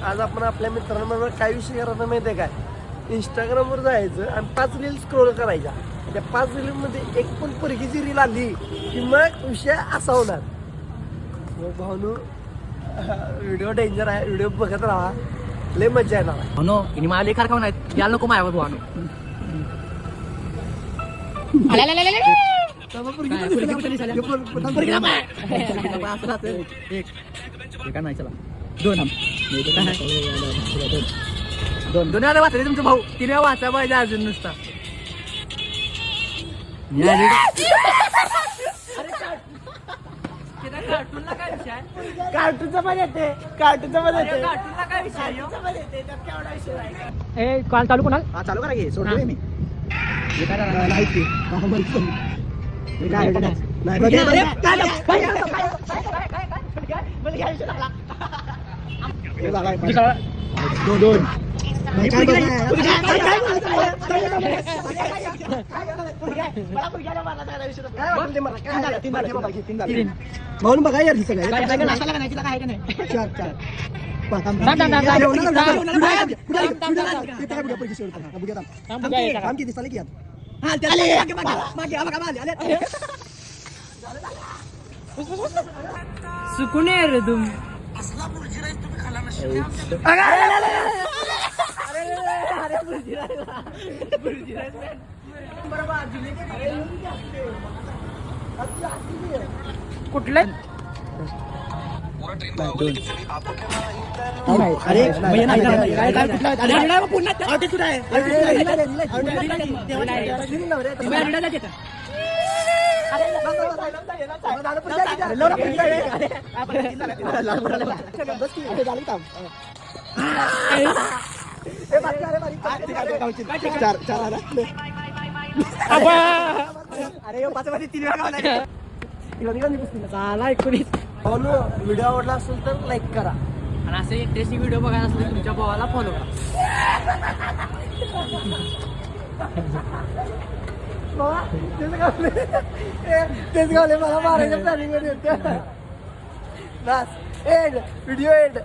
आज आपण आपल्या मित्रांबरोबर काय विषय करायचा माहितीये काय, इंस्टाग्रामवर जायचं आणि 5 रील स्क्रोल करायच्या. त्या 5 रील मध्ये एक पण पोरगीची रील आली की मग विषय असा होणार. मग भावनू व्हिडिओ डेंजर आहे, व्हिडिओ बघत राहा, लय मजा येणार. भावनो इनी मला लेखार खाऊन आहेत याला नको मायावर भावनो. दोन वेळा वाचले तुमचं भाऊ, 3 वेळा वाचा पाहिजे अजून नुसता. कार्टूनचा पण येते, कार्टूनचा पण येते. कॉल चालू कोणाल चालू करा की, सोडतोय मी. म्हणून बघा यार सगळं सुकून आहे रे तुम. कुठलं व्हिडिओ आवडला असेल तर लाईक करा आणि असे इंटरेस्टिंग व्हिडिओ बघायला असले तर तुमच्या भावाला फॉलो करा. तेच गावले मला मारायच्या प्लॅनिंग मध्ये होते. बस एंड, व्हिडिओ एंड.